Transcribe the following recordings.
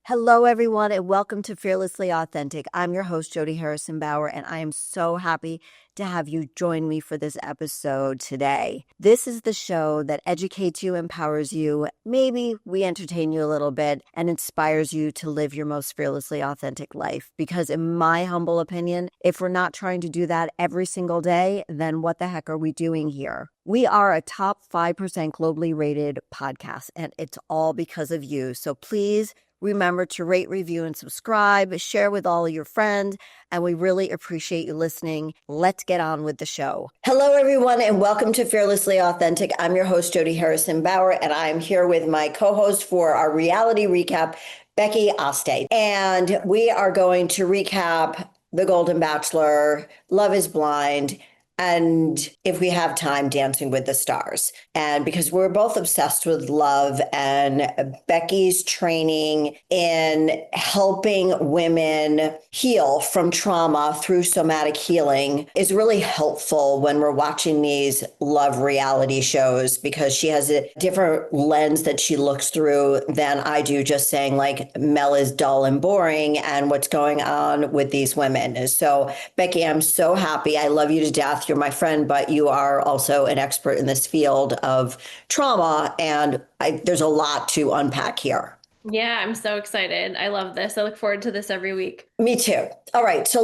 Hello, everyone, and welcome to Fearlessly Authentic. I'm your host, Jody Harrison Bauer, and I am so happy to have you join me for this episode today. This is the show that educates you, empowers you, maybe we entertain you a little bit, and inspires you to live your most fearlessly authentic life. Because in my humble opinion, if we're not trying to do that every single day, then what the heck are we doing here? We are a top 5% globally rated podcast, and it's all because of you. So please remember to rate, review, and subscribe, share with all of your friends, and we really appreciate you listening. Let's get on with the show. Hello, everyone, and welcome to Fearlessly Authentic. I'm your host, Jody Harrison Bauer, and I'm here with my co-host for our reality recap, Becky Aste. And we are going to recap The Golden Bachelor, Love is Blind, and if we have time, Dancing with the Stars. And because we're both obsessed with love, and Becky's training in helping women heal from trauma through somatic healing is really helpful when we're watching these love reality shows, because she has a different lens that she looks through than I do, just saying like Mel is dull and boring and what's going on with these women. So Becky, I'm so happy. I love you to death. You're my friend, but you are also an expert in this field of trauma, and there's a lot to unpack here. Yeah, I'm so excited. I love this. I look forward to this every week. Me too. All right, so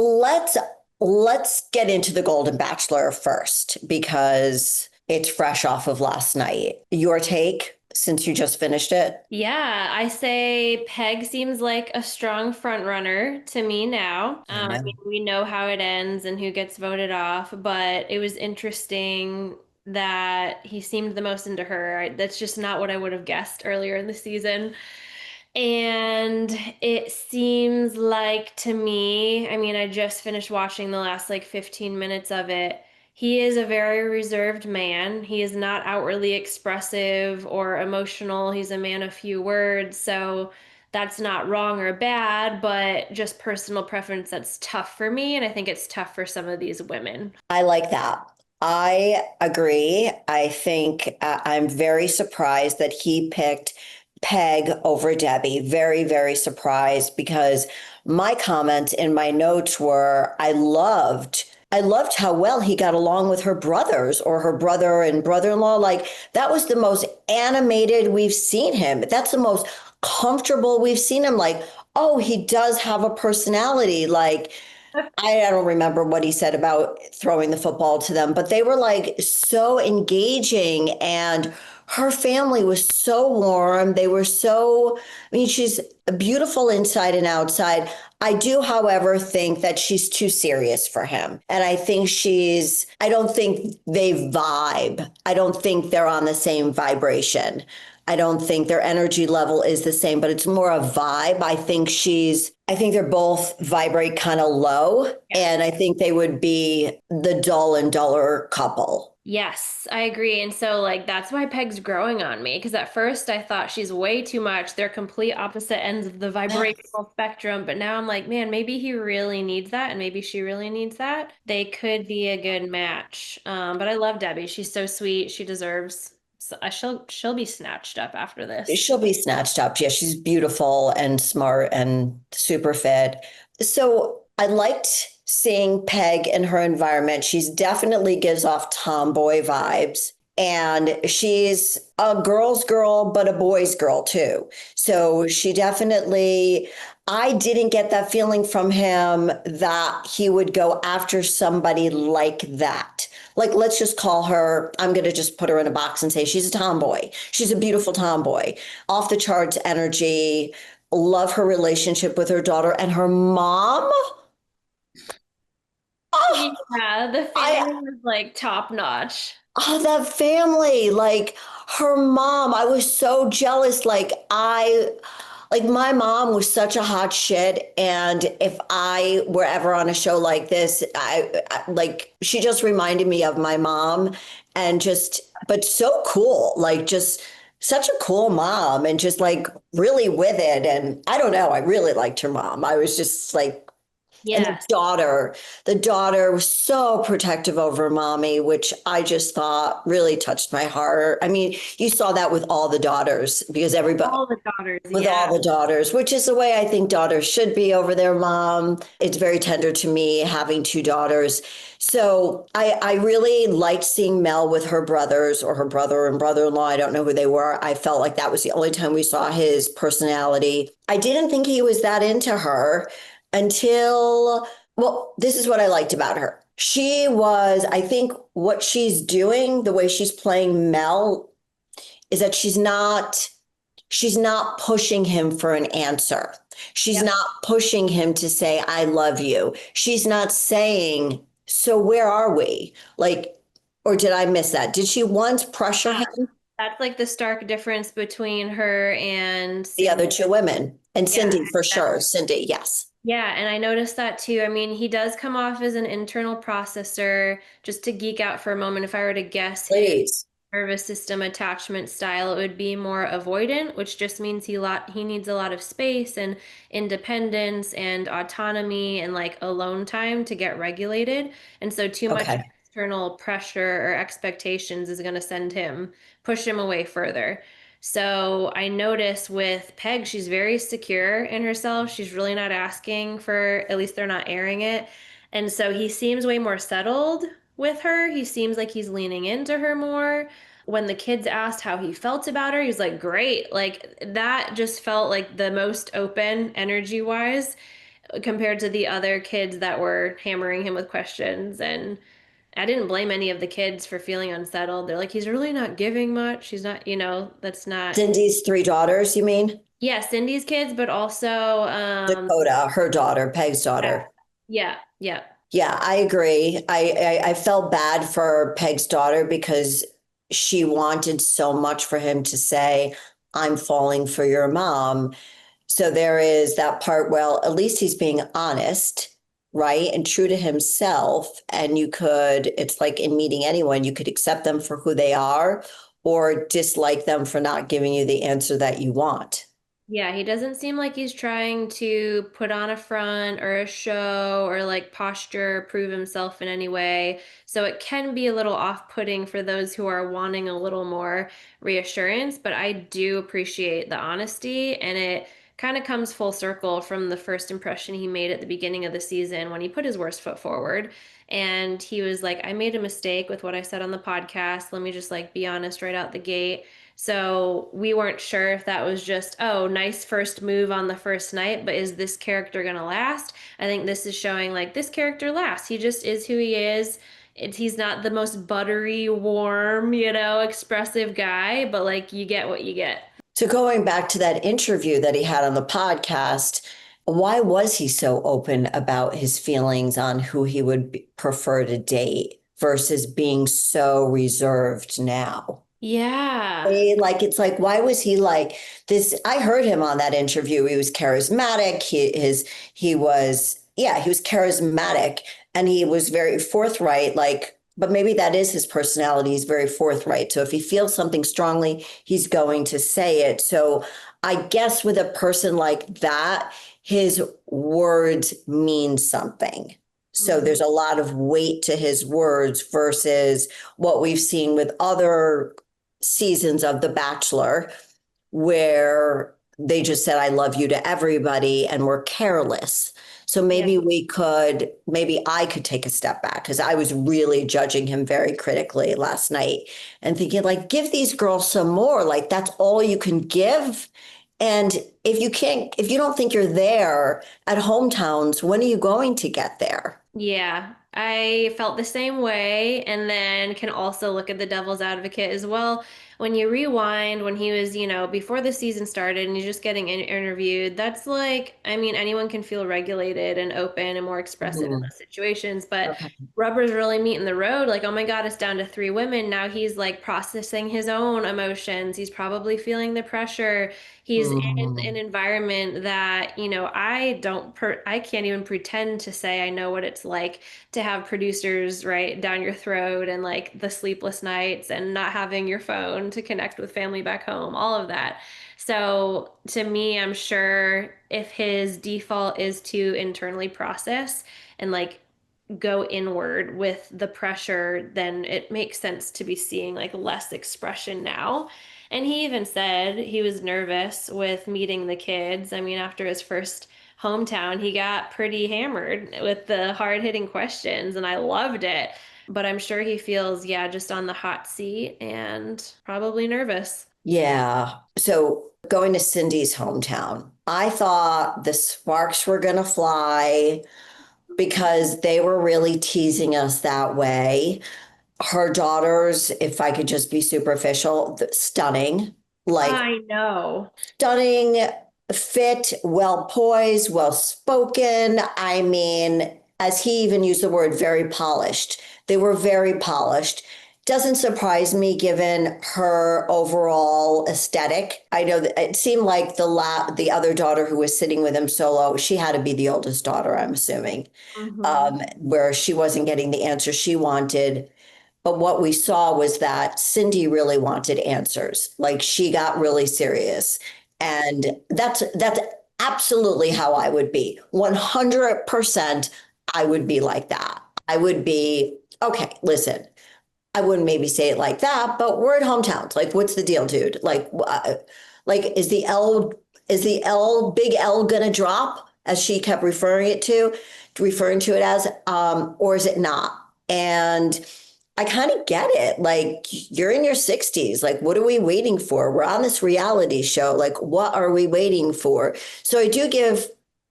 let's get into The Golden Bachelor first, because it's fresh off of last night. Your take, since you just finished it? Yeah, I say Peg seems like a strong front runner to me now. I mean, we know how it ends and who gets voted off, but it was interesting that he seemed the most into her. That's just not what I would have guessed earlier in the season. And it seems like to me, I mean, I just finished watching the last like 15 minutes of it. He is a very reserved man. He is not outwardly expressive or emotional. He's a man of few words. So that's not wrong or bad, but just personal preference that's tough for me. And I think it's tough for some of these women. I like that. I agree. I think I'm very surprised that he picked Peg over Debbie. Very, very surprised, because my comments in my notes were I loved how well he got along with her brothers, or her brother and brother-in-law. Like, that was the most animated we've seen him. That's the most comfortable we've seen him. Like, oh, he does have a personality. Like, I don't remember what he said about throwing the football to them, but they were like so engaging, and her family was so warm. They were so, I mean, she's beautiful inside and outside. I do, however, think that she's too serious for him. And I don't think they vibe. I don't think they're on the same vibration. I don't think their energy level is the same, but it's more a vibe. I think they're both vibrate kind of low, and I think they would be the dull and duller couple. Yes, I agree. And so, like, that's why Peg's growing on me. Because at first I thought she's way too much. They're complete opposite ends of the vibrational spectrum. But now I'm like, man, maybe he really needs that. And maybe she really needs that. They could be a good match. But I love Debbie. She's so sweet. She deserves, she'll be snatched up after this. She'll be snatched up. Yeah, she's beautiful and smart and super fit. So I liked seeing Peg in her environment. She's definitely gives off tomboy vibes. And she's a girl's girl, but a boy's girl too. So I didn't get that feeling from him that he would go after somebody like that. Like, let's just call her, I'm going to just put her in a box and say she's a tomboy. She's a beautiful tomboy, off the charts energy, love her relationship with her daughter and her mom. Oh, Yeah, the I, family was like top notch. oh, that family, like her mom, I was so jealous. Like my mom was such a hot shit. And if I were ever on a show like this, like, she just reminded me of my mom, and but so cool, like just such a cool mom, and just like really with it. And I don't know, I really liked her mom. I was just like, And Yes. the daughter was so protective over mommy, which I just thought really touched my heart. I mean, you saw that with all the daughters because everybody, All the daughters. with Yeah. all the daughters, which is the way I think daughters should be over their mom. It's very tender to me having two daughters. So I really liked seeing Mel with her brothers or her brother and brother-in-law. I don't know who they were. I felt like that was the only time we saw his personality. I didn't think he was that into her until, well, this is what I liked about her. She was, I think what she's doing, the way she's playing Mel, is that she's not pushing him for an answer. She's Yep. not pushing him to say, I love you. She's not saying, so where are we? Like, or did I miss that? Did she once pressure him? That's like the stark difference between her and The Cindy. other two women. And Yeah. Cindy, for sure. Cindy, yes. Yeah, and I noticed that too. I mean, he does come off as an internal processor. Just to geek out for a moment, if I were to guess his Please. nervous system attachment style, it would be more avoidant, which just means he needs a lot of space and independence and autonomy and like alone time to get regulated. And so too much Okay. external pressure or expectations is going to push him away further. So I notice with Peg, she's very secure in herself. She's really not asking for, at least they're not airing it. And so he seems way more settled with her. He seems like he's leaning into her more. When the kids asked how he felt about her, he's like, great. Like that just felt like the most open energy wise compared to the other kids that were hammering him with questions. And I didn't blame any of the kids for feeling unsettled. They're like, he's really not giving much. He's not, that's not, Cindy's three daughters, you mean? yeah, Cindy's kids, but also, Dakota, her daughter, Peg's daughter. yeah, yeah, Yeah, I agree. I felt bad for Peg's daughter because she wanted so much for him to say, I'm falling for your mom. So there is that part, well, at least he's being honest, right? And true to himself. And it's like in meeting anyone, you could accept them for who they are or dislike them for not giving you the answer that you want. yeah. He doesn't seem like he's trying to put on a front or a show or like posture, prove himself in any way. So it can be a little off-putting for those who are wanting a little more reassurance, but I do appreciate the honesty, and it kind of comes full circle from the first impression he made at the beginning of the season when he put his worst foot forward. And he was like, I made a mistake with what I said on the podcast. Let me just like be honest right out the gate. So we weren't sure if that was just, oh, nice first move on the first night, but is this character gonna last? I think this is showing like this character lasts. He just is who he is. He's not the most buttery, warm, expressive guy, but like you get what you get. So going back to that interview that he had on the podcast, why was he so open about his feelings on who he would prefer to date versus being so reserved now? Yeah. Like it's like why was he like this? I heard him on that interview. He was charismatic. He was charismatic and he was very forthright. Like, but maybe that is his personality. He's very forthright. So if he feels something strongly, he's going to say it. So I guess with a person like that, his words mean something. So Mhm. there's a lot of weight to his words versus what we've seen with other seasons of The Bachelor where they just said, I love you to everybody and were careless. So Yeah. maybe I could take a step back because I was really judging him very critically last night and thinking, like, give these girls some more. Like, that's all you can give. And if you don't think you're there at hometowns, when are you going to get there? Yeah, I felt the same way, and then can also look at the devil's advocate as well. When you rewind, when he was, before the season started and he's just getting interviewed, that's like, I mean, anyone can feel regulated and open and more expressive in Mhm. those situations, but Okay. rubber's really meeting the road. Like, oh my God, it's down to three women. Now he's like processing his own emotions. He's probably feeling the pressure. He's in an Mhm. environment that, I can't even pretend to say I know what it's like to have producers right down your throat and like the sleepless nights and not having your phone to connect with family back home, all of that. So to me, I'm sure if his default is to internally process and like go inward with the pressure, then it makes sense to be seeing like less expression now. And he even said he was nervous with meeting the kids. I mean, after his first hometown, he got pretty hammered with the hard-hitting questions, and I loved it. But I'm sure he feels, yeah, just on the hot seat and probably nervous. Yeah. So going to Cindy's hometown, I thought the sparks were going to fly because they were really teasing us that way. Her daughters, if I could just be superficial, stunning, like I know. stunning, fit, well poised, well spoken. I mean, as he even used the word, very polished. They were very polished. Doesn't surprise me given her overall aesthetic. I know that it seemed like the other daughter who was sitting with him solo, she had to be the oldest daughter, I'm assuming, Hmm. where she wasn't getting the answer she wanted. But what we saw was that Cindy really wanted answers. Like she got really serious. And that's absolutely how I would be. 100% I would be like that. I would be, okay, listen, I wouldn't maybe say it like that, but we're at hometowns. Like, what's the deal, dude? Like is the big L gonna drop as she kept referring to it as, or is it not? And I kind of get it. Like, you're in your 60s. Like, what are we waiting for? We're on this reality show. Like, what are we waiting for? So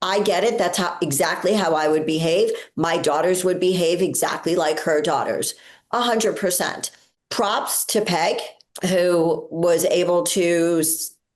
I get it. That's exactly how I would behave. My daughters would behave exactly like her daughters. 100%. Props to Peg, who was able to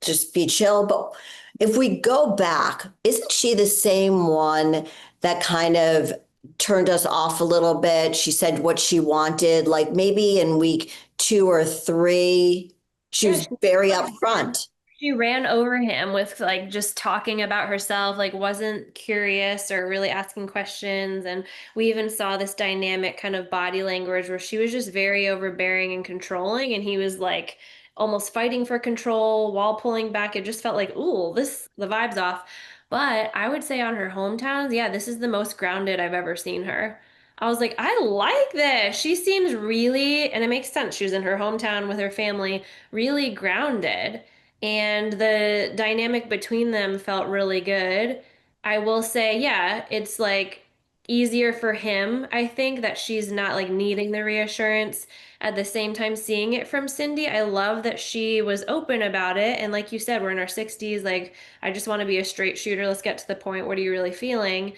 just be chill. But if we go back, isn't she the same one that kind of turned us off a little bit? She said what she wanted, like maybe in week 2 or 3. She Yeah, was very upfront. she ran over him with like just talking about herself, like wasn't curious or really asking questions. And we even saw this dynamic kind of body language where she was just very overbearing and controlling, and he was like almost fighting for control while pulling back. It just felt like, ooh, the vibe's off. But I would say on her hometowns, yeah, this is the most grounded I've ever seen her. I was like, I like this. She seems really, and it makes sense. She was in her hometown with her family, really grounded, and the dynamic between them felt really good. I will say, yeah, it's like easier for him, I think, that she's not like needing the reassurance. At the same time, seeing it from Cindy, I love that she was open about it. And like you said, we're in our 60s. Like, I just want to be a straight shooter. Let's get to the point. What are you really feeling?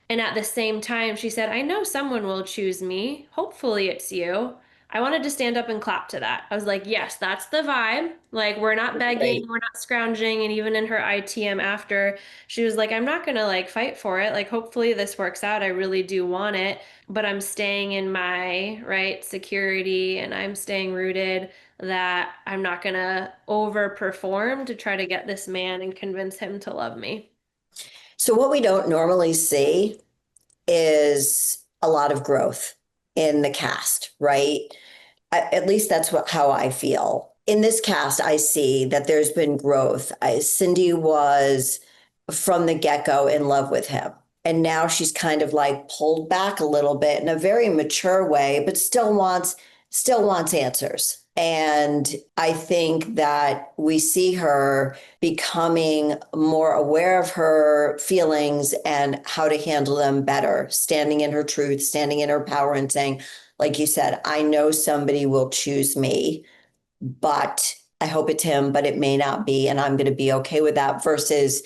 And at the same time, she said, I know someone will choose me. Hopefully it's you. I wanted to stand up and clap to that. I was like, yes, that's the vibe. Like, we're not begging, Right. we're not scrounging. And even in her ITM after, she was like, I'm not going to like fight for it. Like, hopefully this works out. I really do want it, but I'm staying in my right security and I'm staying rooted that I'm not going to overperform to try to get this man and convince him to love me. So what we don't normally see is a lot of growth in the cast, right? At least that's how I feel. In this cast, I see that there's been growth. Cindy was from the get-go in love with him. And now she's kind of like pulled back a little bit in a very mature way, but still wants answers. And I think that we see her becoming more aware of her feelings and how to handle them better, standing in her truth, standing in her power, and saying, like you said, I know somebody will choose me, but I hope it's him, but it may not be. And I'm going to be okay with that versus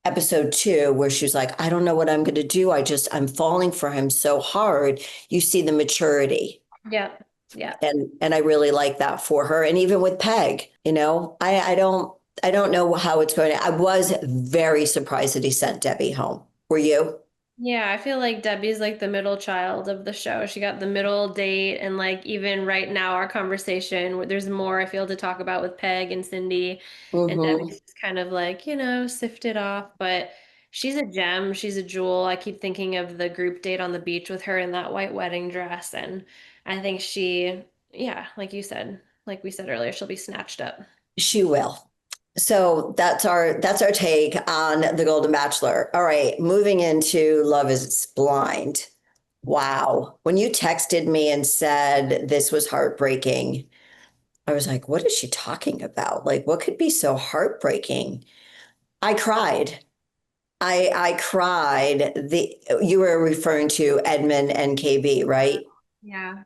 episode 2, where she's like, I don't know what I'm going to do. I'm falling for him so hard. You see the maturity. Yep. Yep. And I really like that for her. And even with Peg, I don't know how it's going to. I was very surprised that he sent Debbie home. Were you? Yeah, I feel like Debbie's like the middle child of the show. She got the middle date, and like even right now, our conversation, there's more I feel to talk about with Peg and Cindy, and Mm-hmm. Debbie's just kind of like, sifted off. But she's a gem. She's a jewel. I keep thinking of the group date on the beach with her in that white wedding dress, and I think yeah, like you said, like we said earlier, she'll be snatched up. She will. So that's our take on the Golden Bachelor. All right, moving into Love is Blind. Wow. When you texted me and said this was heartbreaking, I was like, what is she talking about? Like, what could be so heartbreaking? I cried. I cried. You were referring to Edmund and KB, right? Yeah,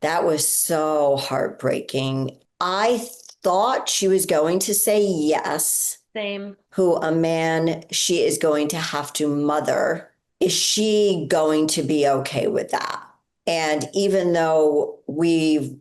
That was so heartbreaking. I thought she was going to say yes, same. who a man she is going to have to mother. Is she going to be okay with that? And even though we've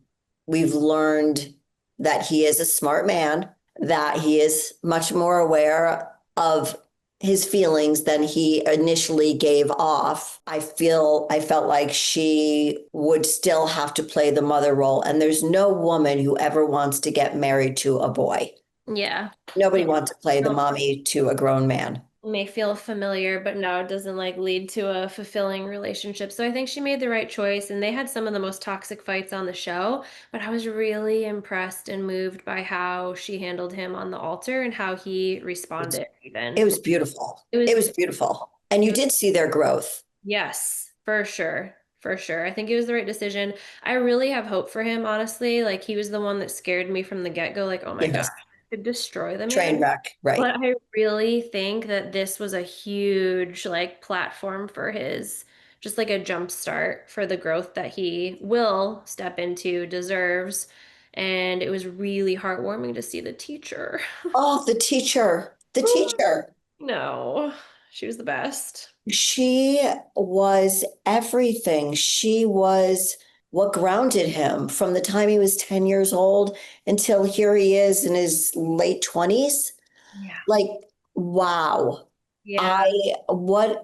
learned that he is a smart man, that he is much more aware of his feelings than he initially gave off. I felt like she would still have to play the mother role. And there's no woman who ever wants to get married to a boy. Yeah. Nobody Yeah. wants to play the mommy to a grown man. May feel familiar, but no, it doesn't like lead to a fulfilling relationship. So I think she made the right choice, and they had some of the most toxic fights on the show, but I was really impressed and moved by how she handled him on the altar and how he It's, responded it even. was beautiful. It It was, was beautiful. And you did see their growth. yes, for sure. For sure. I think it was the right decision. I really have hope for him, honestly. Like he was the one that scared me from the get-go, like, oh my gosh, Yes. I could destroy the Train man. wreck. Right. But I really think that this was a huge like platform for his just like a jump start for the growth that he will step into, deserves. And it was really heartwarming to see the teacher. Oh, the teacher. The teacher. No, she was the best. She was everything. She was what grounded him from the time he was 10 years old until here he is in his late 20s. Yeah. Like, wow. Yeah.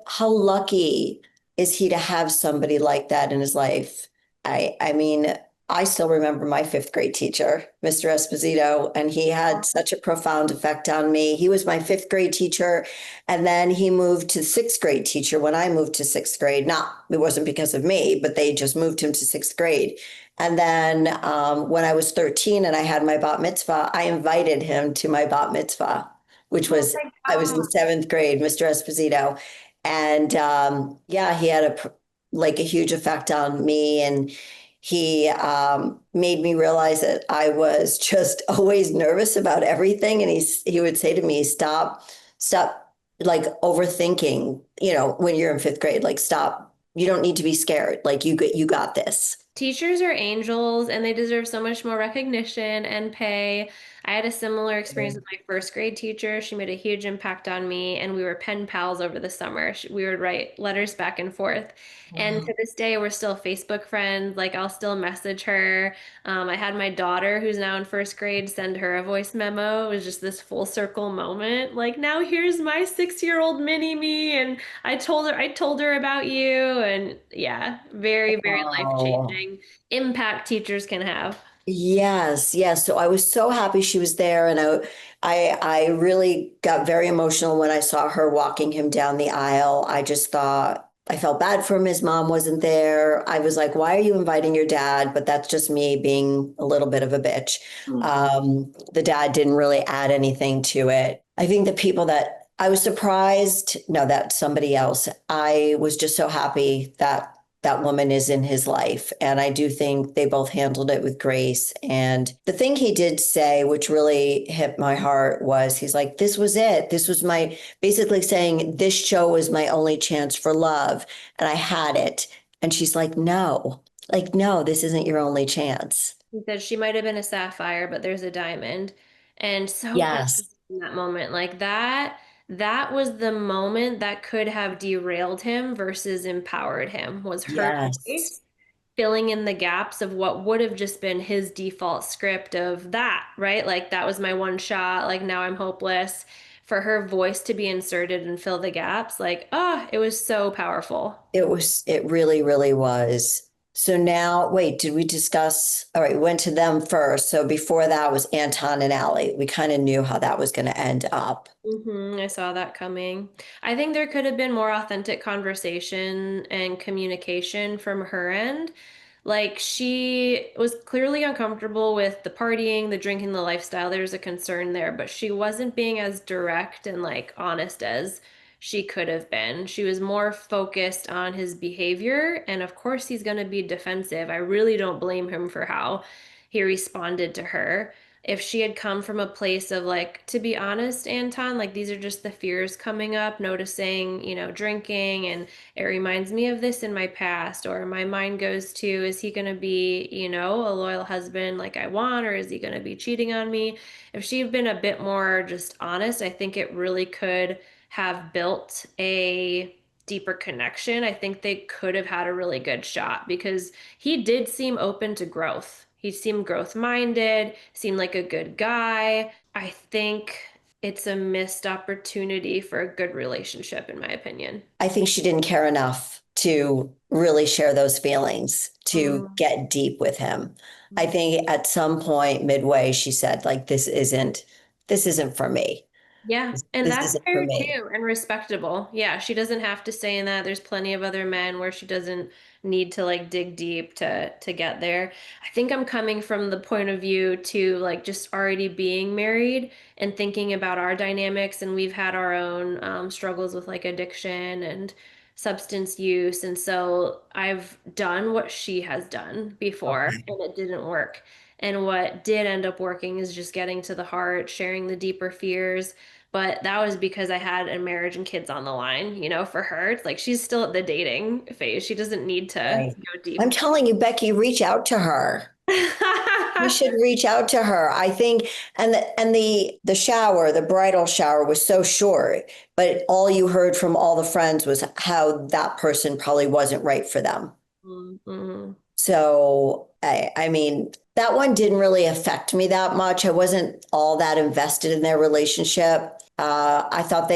How lucky is he to have somebody like that in his life? I mean, I still remember my fifth grade teacher, Mr. Esposito, and he had such a profound effect on me. He was my fifth grade teacher, and then he moved to sixth grade teacher when I moved to sixth grade. Not, it wasn't because of me, but they just moved him to sixth grade. And then when I was 13 and I had my bat mitzvah, I invited him to my bat mitzvah, which Oh was my I was in God. seventh grade, Mr. Esposito. And yeah, he had like a huge effect on me. And he made me realize that I was just always nervous about everything. And he would say to me, stop like overthinking, when you're in fifth grade, like stop. You don't need to be scared. Like you got this. Teachers are angels and they deserve so much more recognition and pay. I had a similar experience with my first grade teacher. She made a huge impact on me, and we were pen pals over the summer. We would write letters back and forth. And Wow. to this day, we're still Facebook friends. Like, I'll still message her. I had my daughter, who's now in first grade, send her a voice memo. It was just this full circle moment. Like, now here's my 6-year-old mini me, and I told her about you, and yeah, very, very Oh. life-changing impact teachers can have. Yes, yes. So I was so happy she was there, and I really got very emotional when I saw her walking him down the aisle. I just thought I felt bad for him. His mom wasn't there. I was like, "Why are you inviting your dad?" But that's just me being a little bit of a bitch. The dad didn't really add anything to it. I think the people that I was surprised, no, that's somebody else. I was just so happy that that woman is in his life. And I do think they both handled it with grace. And the thing he did say, which really hit my heart, was he's like, this was it. This was basically saying, this show was my only chance for love. And I had it. And she's like, no, this isn't your only chance. He said she might have been a sapphire, but there's a diamond. And so Yes. honest in that moment, like that was the moment that could have derailed him versus empowered him, was her Yes. voice filling in the gaps of what would have just been his default script of that, right? Like that was my one shot, like now I'm hopeless. For her voice to be inserted and fill the gaps, like, oh, it was so powerful. It really, really was. So now, wait, did we discuss? All right, we went to them first. So before that was Anton and Allie. We kind of knew how that was going to end up. I saw that coming. I think there could have been more authentic conversation and communication from her end. Like she was clearly uncomfortable with the partying, the drinking, the lifestyle. There's a concern there, but she wasn't being as direct and like honest as she could have been. She was more focused on his behavior, and of course he's going to be defensive. I really don't blame him for how he responded to her. If she had come from a place of like, to be honest, Anton, like these are just the fears coming up, noticing, drinking, and it reminds me of this in my past, or my mind goes to, is he going to be, a loyal husband like I want, or is he going to be cheating on me? If she'd been a bit more just honest, I think it really could have built a deeper connection. I think they could have had a really good shot because he did seem open to growth. He seemed growth minded, seemed like a good guy. I think it's a missed opportunity for a good relationship, in my opinion. I think she didn't care enough to really share those feelings, to Mm. get deep with him. I think at some point midway, she said, like, this isn't for me. Yeah, and This that's isn't for fair me. too and respectable. Yeah, she doesn't have to say in that. There's plenty of other men where she doesn't need to like dig deep to get there. I think I'm coming from the point of view to like just already being married and thinking about our dynamics, and we've had our own struggles with like addiction and substance use, and so I've done what she has done before Okay. and it didn't work. And what did end up working is just getting to the heart, sharing the deeper fears, but that was because I had a marriage and kids on the line, for her. It's like she's still at the dating phase. She doesn't need to Right. go I'm deep. telling you, Becky, reach out to her. You should reach out to her. I think, and the shower, the bridal shower was so short, but all you heard from all the friends was how that person probably wasn't right for them. Mm-hmm. So I mean, that one didn't really affect me that much. I wasn't all that invested in their relationship. I thought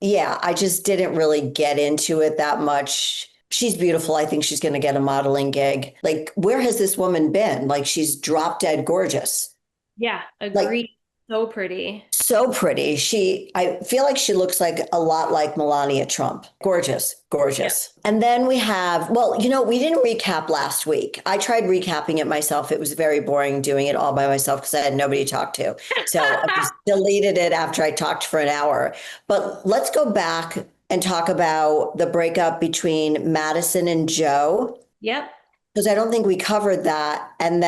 yeah, I just didn't really get into it that much. She's beautiful. I think she's going to get a modeling gig. Like, where has this woman been? Like, she's drop dead gorgeous. Yeah, Like, agreed. So pretty. so pretty. I feel like she looks like a lot like Melania Trump. Gorgeous, Yeah. gorgeous. And then we have, well, we didn't recap last week. I tried recapping it myself. It was very boring doing it all by myself because I had nobody to talk to. So I just deleted it after I talked for an hour. But let's go back and talk about the breakup between Madison and Joe, Yep. because I don't think we covered that. And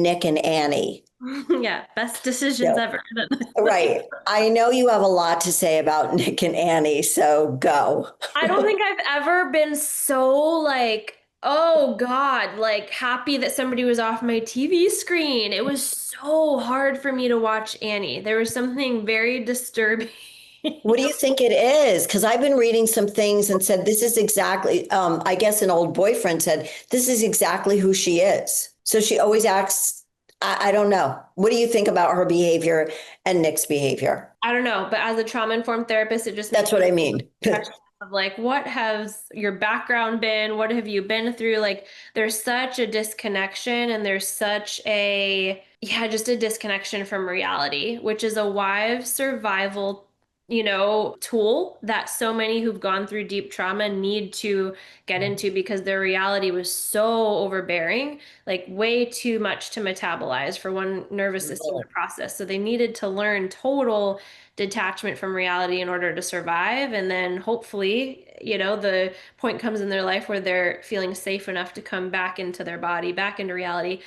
Nick and Annie. Yeah, best decisions ever. Right. I know you have a lot to say about Nick and Annie, so go. I don't think I've ever been so like, oh God, like happy that somebody was off my TV screen. It was so hard for me to watch Annie. There was something very disturbing. What do you think it is? Because I've been reading some things and said this is exactly, I guess an old boyfriend said, this is exactly who she is. So she always acts, I don't know. What do you think about her behavior and Nick's behavior? I don't know, but as a trauma-informed therapist, it just That's makes what me I mean. question of like, what has your background been? What have you been through? Like, there's such a disconnection and there's such a, yeah, just a disconnection from reality, which is a wise survival, tool that so many who've gone through deep trauma need to get into because their reality was so overbearing, like way too much to metabolize for one nervous system to process. So they needed to learn total detachment from reality in order to survive. And then hopefully, the point comes in their life where they're feeling safe enough to come back into their body, back into reality.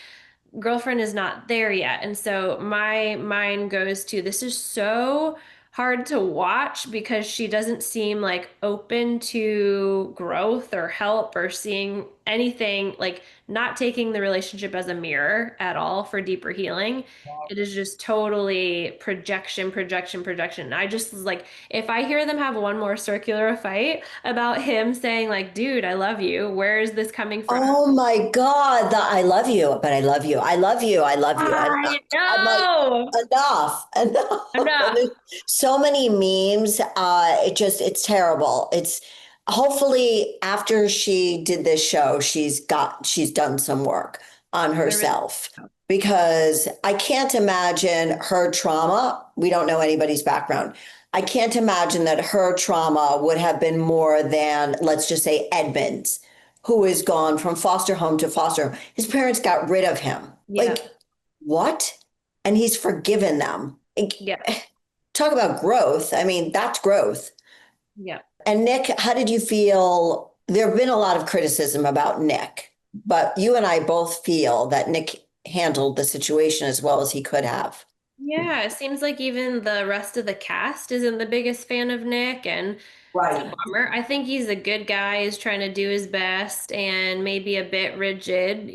Girlfriend is not there yet. And so my mind goes to, this is so hard to watch because she doesn't seem like open to growth or help or seeing anything, like not taking the relationship as a mirror at all for deeper healing. It is just totally projection, projection, projection. I just was like, if I hear them have one more circular fight about him saying like, dude, I love you, where is this coming from? Oh my God, the I love you, but I love you. I love you. I love you. And I I'm like, know. enough, enough. And Enough. there's so many memes. It's terrible. It's hopefully after she did this show, she's done some work on I really herself because I can't imagine her trauma. We don't know anybody's background. I can't imagine that her trauma would have been more than, let's just say, Edmund's. who has gone from foster home to foster home. His parents got rid of him. Yeah. Like, what? And he's forgiven them. Like, Yeah. talk about growth. I mean, that's growth. Yeah. And Nick, how did you feel? There have been a lot of criticism about Nick, but you and I both feel that Nick handled the situation as well as he could have. Yeah, it seems like even the rest of the cast isn't the biggest fan of Nick, and it's a Right. bummer. I think he's a good guy, he's trying to do his best and maybe a bit rigid,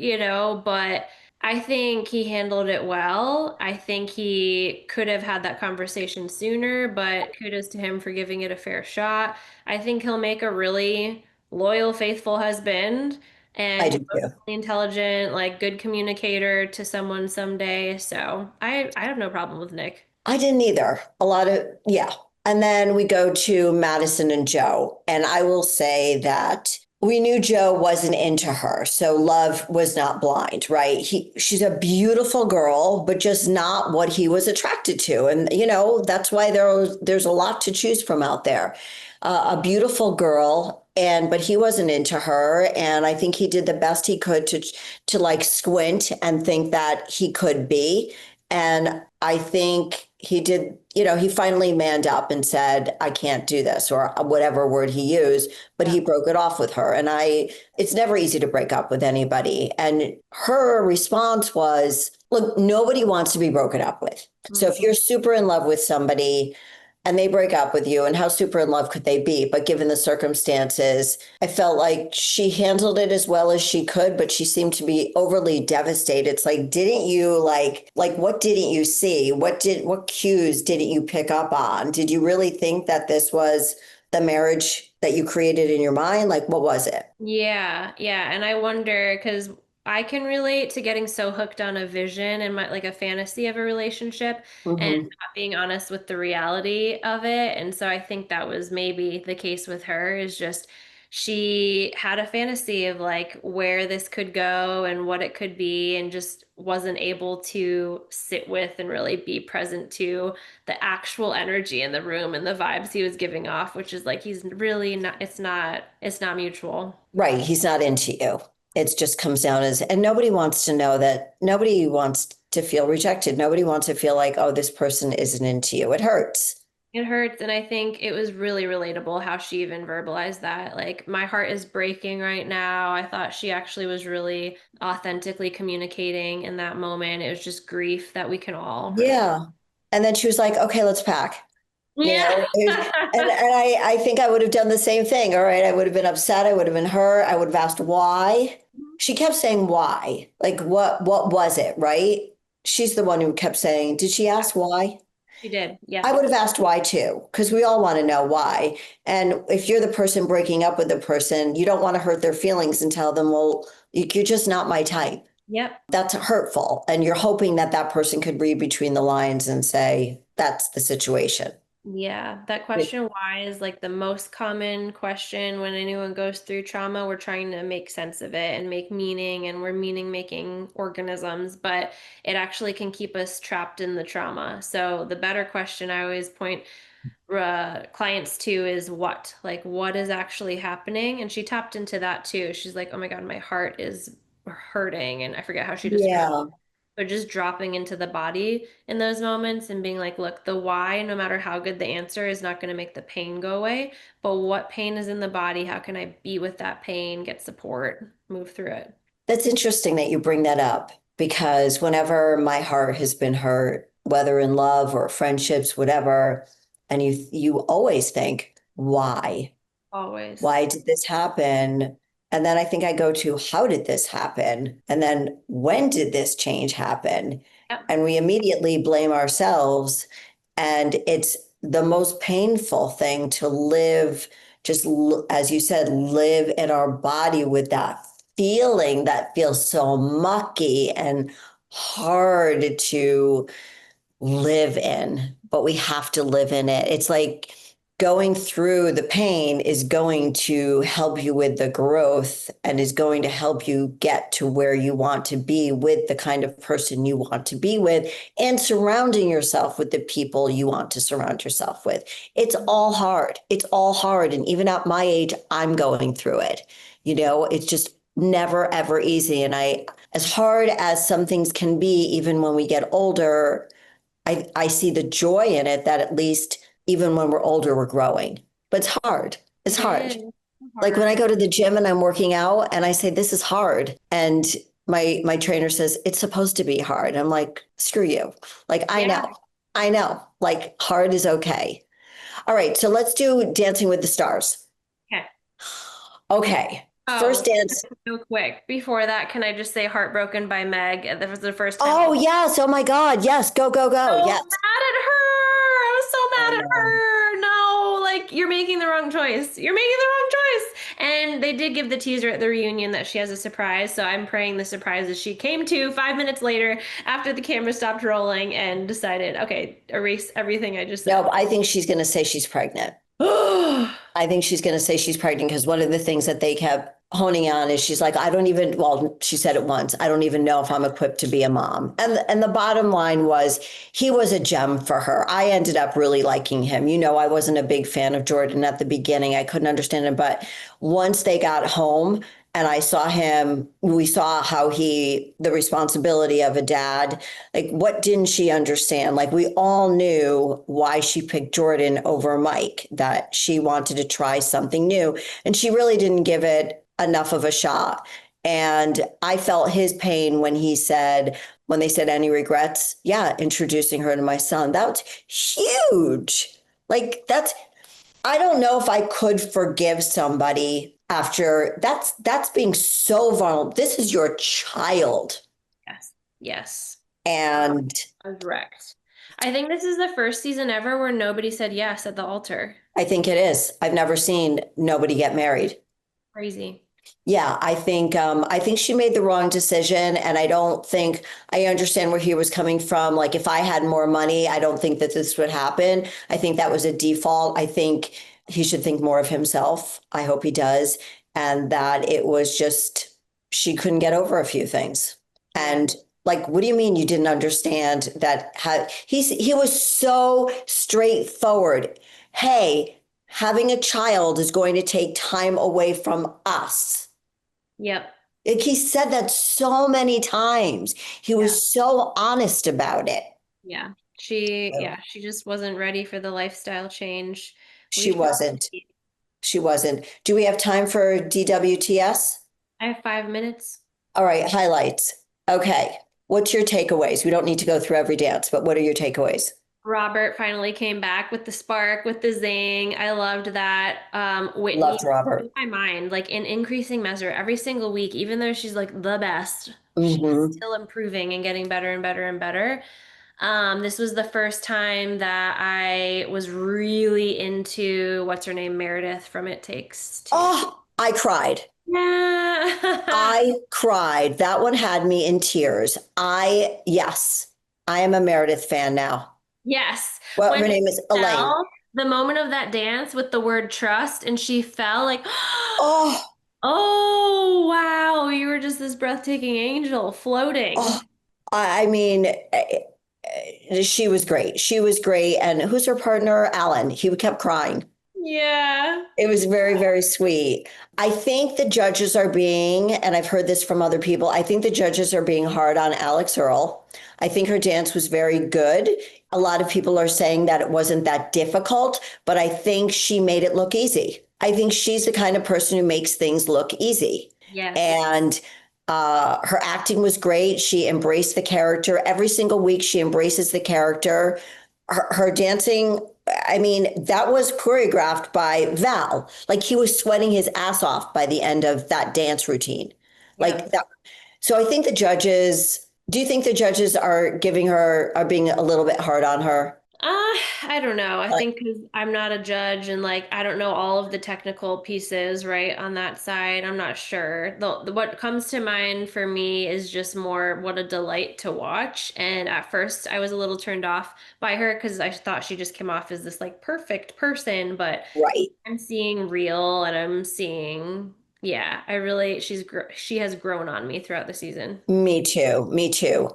but I think he handled it well. I think he could have had that conversation sooner, but kudos to him for giving it a fair shot. I think he'll make a really loyal, faithful husband, and I he's do too. intelligent, like good communicator to someone someday. So I have no problem with Nick. I didn't either. A lot of, yeah. And then we go to Madison and Joe. And I will say that we knew Joe wasn't into her. So love was not blind, right? She's a beautiful girl, but just not what he was attracted to. And, that's why there's a lot to choose from out there. A beautiful girl. But he wasn't into her. And I think he did the best he could to like squint and think that he could be. And I think he did, he finally manned up and said, I can't do this, or whatever word he used, but Yeah. he broke it off with her. And it's never easy to break up with anybody. And her response was, look, nobody wants to be broken up with. So if Mhm. you're super in love with somebody and they break up with you, and how super in love could they be? But given the circumstances, I felt like she handled it as well as she could, but she seemed to be overly devastated. It's like, didn't you like what didn't you see? What cues didn't you pick up on? Did you really think that this was the marriage that you created in your mind? Like, what was it? Yeah, yeah. And I wonder because I can relate to getting so hooked on a vision and like a fantasy of a relationship and Hmm. not being honest with the reality of it. And so I think that was maybe the case with her is just she had a fantasy of like where this could go and what it could be and just wasn't able to sit with and really be present to the actual energy in the room and the vibes he was giving off, which is like he's really not, it's not mutual. Right. He's not into you. It just comes down as, and nobody wants to know that, nobody wants to feel rejected. Nobody wants to feel like, oh, this person isn't into you. It hurts. It hurts, and I think it was really relatable how she even verbalized that. Like, my heart is breaking right now. I thought she actually was really authentically communicating in that moment. It was just grief that we can all relate. Yeah. And then she was like, okay, let's pack. Yeah. And I think I would have done the same thing. All right. I would have been upset. I would have been hurt. I would have asked why. She kept saying why. Like what was it, right? She's the one who kept saying, did she ask why? She did. I would Yes. have asked why too, because we all want to know why. And if you're the person breaking up with the person, you don't want to hurt their feelings and tell them, well, you're just not my type. Yep. That's hurtful. And you're hoping that that person could read between the lines and say, that's the situation. Yeah, that question why is like the most common question when anyone goes through trauma. We're trying to make sense of it and make meaning, and we're meaning making organisms, but it actually can keep us trapped in the trauma. So, the better question I always point clients to is what? Like, what is actually happening? And she tapped into that too. She's like, oh my God, my heart is hurting. And I forget how she described Yeah. but just dropping into the body in those moments and being like, look, the why, no matter how good the answer, is not going to make the pain go away. But what pain is in the body? How can I be with that pain, get support, move through it? That's interesting that you bring that up because whenever my heart has been hurt, whether in love or friendships, whatever, and you always think, why? Always. Why did this happen? And then I think I go to, how did this happen? And then when did this change happen? Yep. And we immediately blame ourselves. And it's the most painful thing to live, just as you said, live in our body with that feeling that feels so mucky and hard to live in, but we have to live in it. It's like going through the pain is going to help you with the growth and is going to help you get to where you want to be with the kind of person you want to be with and surrounding yourself with the people you want to surround yourself with. It's all hard. It's all hard. And even at my age, I'm going through it. It's just never, ever easy. And as hard as some things can be, even when we get older, I see the joy in it that at least even when we're older, we're growing. But it's hard. It's It hard. is Like when hard. I go to the gym and I'm working out and I say, this is hard. And my trainer says, it's supposed to be hard. I'm like, screw you. Like, I Yeah. know. I know. Like hard is okay. All right. So let's do Dancing with the Stars. Okay. Okay. First Oh, dance. real quick. Before that, can I just say Heartbroken by Meg? That was the first time. Oh, yes. Oh my God. Yes. Go, go, go. So Yes. mad at her. I was so I mad at know. her. No, like you're making the wrong choice. You're making the wrong choice. And they did give the teaser at the reunion that she has a surprise. So I'm praying the surprise that she came to 5 minutes later after the camera stopped rolling and decided, okay, erase everything I just said. No, I think she's going to say she's pregnant. I think she's going to say she's pregnant because one of the things that they kept honing on is she's like, I don't even, well, she said it once, I don't even know if I'm equipped to be a mom. And the bottom line was he was a gem for her. I ended up really liking him. I wasn't a big fan of Jordan at the beginning. I couldn't understand him. But once they got home, and I saw him, we saw how the responsibility of a dad, like what didn't she understand? Like we all knew why she picked Jordan over Mike, that she wanted to try something new. And she really didn't give it enough of a shot. And I felt his pain when they said any regrets, yeah, introducing her to my son. That was huge. Like I don't know if I could forgive somebody after that's being so vulnerable. This is your child. Yes. Yes. And Correct. I think this is the first season ever where nobody said yes at the altar. I think it is. I've never seen nobody get married. Crazy. Yeah, I think she made the wrong decision, and I don't think I understand where he was coming from. Like, if I had more money, I don't think that this would happen. I think that was a default. I think he should think more of himself. I hope he does, and that it was just she couldn't get over a few things. Yeah. And like, what do you mean you didn't understand that? He was so straightforward. Hey, having a child is going to take time away from us. Yep. Like he said that so many times. He Yeah. was so honest about it. Yeah. She just wasn't ready for the lifestyle change. We She shall wasn't. see. She wasn't. Do we have time for DWTS? I have 5 minutes. All right, highlights. Okay. What's your takeaways? We don't need to go through every dance, but what are your takeaways? Robert finally came back with the spark, with the zing. I loved that. Whitney Loved blew Robert. my mind, like in increasing measure every single week, even though she's like the best, she's Hmm. still improving and getting better and better and better. This was the first time that I was really into what's her name, Meredith from It Takes Two. Oh, I cried. Yeah. I cried. That one had me in tears. Yes, I am a Meredith fan now. Yes. Well, When her she name is Elaine. fell, the moment of that dance with the word trust, and she fell like, Oh, oh, wow, you were just this breathtaking angel oh, floating. I mean, she was great. She was great. And who's her partner? Alan. He kept crying. Yeah. It was very, very sweet. I think the judges are being, and I've heard this from other people, I think the judges are being hard on Alex Earl. I think her dance was very good. A lot of people are saying that it wasn't that difficult, but I think she made it look easy. I think she's the kind of person who makes things look easy. Yes. And her acting was great. She embraced the character. Every single week, she embraces the character. Her dancing, I mean, that was choreographed by Val. Like he was sweating his ass off by the end of that dance routine. Like Yep. that. So I think do you think the judges are being a little bit hard on her? I don't know. I think because I'm not a judge and like I don't know all of the technical pieces, right, on that side. I'm not sure. What comes to mind for me is just more what a delight to watch. And at first, I was a little turned off by her because I thought she just came off as this like perfect person, but Right. I'm seeing real and I'm seeing, yeah, she has grown on me throughout the season. Me too. Me too.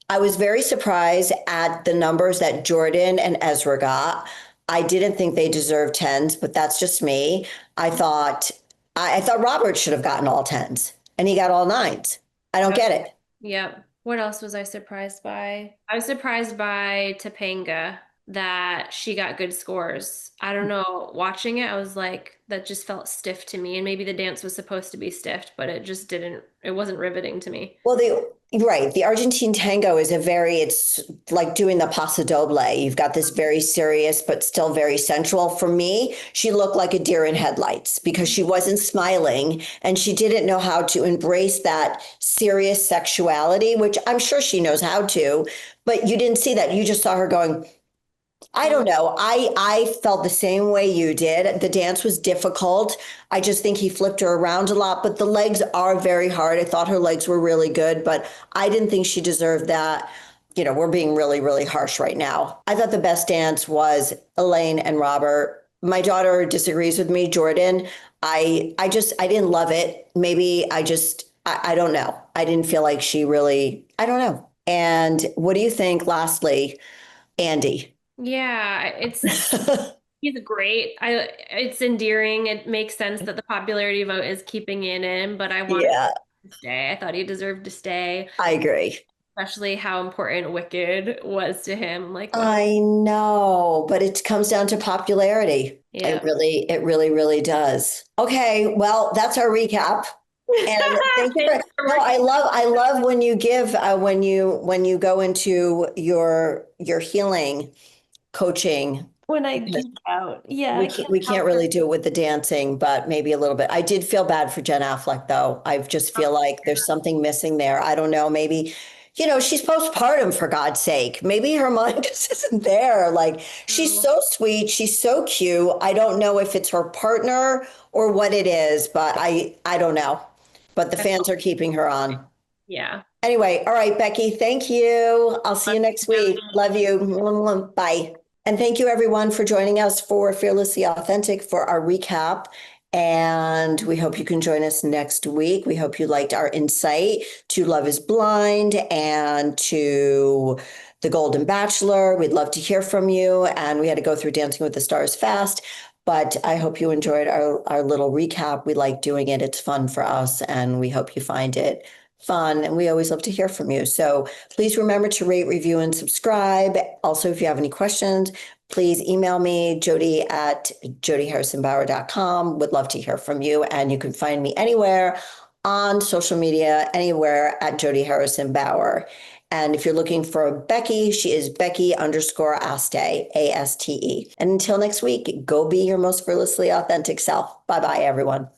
I was very surprised at the numbers that Jordan and Ezra got. I didn't think they deserved tens, but that's just me. I thought I thought Robert should have gotten all tens and he got all nines. I don't get it. Yep. What else was I surprised by? I was surprised by Topanga that she got good scores. I don't know. Watching it, I was like, that just felt stiff to me. And maybe the dance was supposed to be stiff, but it just didn't, it wasn't riveting to me. Well, right, the Argentine tango is it's like doing the paso doble. You've got this very serious, but still very sensual. For me, she looked like a deer in headlights because she wasn't smiling and she didn't know how to embrace that serious sexuality, which I'm sure she knows how to, but you didn't see that. You just saw her going, I don't know. I felt the same way you did. The dance was difficult. I just think he flipped her around a lot, but the legs are very hard. I thought her legs were really good, but I didn't think she deserved that. We're being really, really harsh right now. I thought the best dance was Elaine and Robert. My daughter disagrees with me, Jordan. I didn't love it. Maybe I don't know. I didn't feel like she really, I don't know. And what do you think, lastly, Andy? Yeah, he's great. It's endearing. It makes sense that the popularity vote is keeping it in, but I wanted Yeah, him to stay. I thought he deserved to stay, I agree. especially how important Wicked was to him. Like, oh, I know, but it comes down to popularity. yeah. It really, really does. Okay, well, that's our recap. And thank you Thanks for no, working. I love when you give when you go into your healing coaching. When I geek out. Yeah, I can't We help can't it. really do it with the dancing, but maybe a little bit. I did feel bad for Jen Affleck, though. I just feel like there's something missing there. I don't know. Maybe, she's postpartum for God's sake. Maybe her mind just isn't there. Like she's so sweet. She's so cute. I don't know if it's her partner or what it is, but I don't know. But the fans are keeping her on. Yeah. Anyway, all right, Becky, thank you. I'll see you next week. Love you. Bye. And thank you, everyone, for joining us for Fearlessly Authentic for our recap. And we hope you can join us next week. We hope you liked our insight to Love is Blind and to the Golden Bachelor. We'd love to hear from you. And we had to go through Dancing with the Stars fast. But I hope you enjoyed our little recap. We like doing it. It's fun for us. And we hope you find it fun. And we always love to hear from you. So please remember to rate, review, and subscribe. Also, if you have any questions, please email me, Jody at jodyharrisonbauer.com. Would love to hear from you. And you can find me anywhere on social media, anywhere at Jody Harrison Bauer. And if you're looking for Becky, she is Becky_Aste, Aste. And until next week, go be your most fearlessly authentic self. Bye bye, everyone.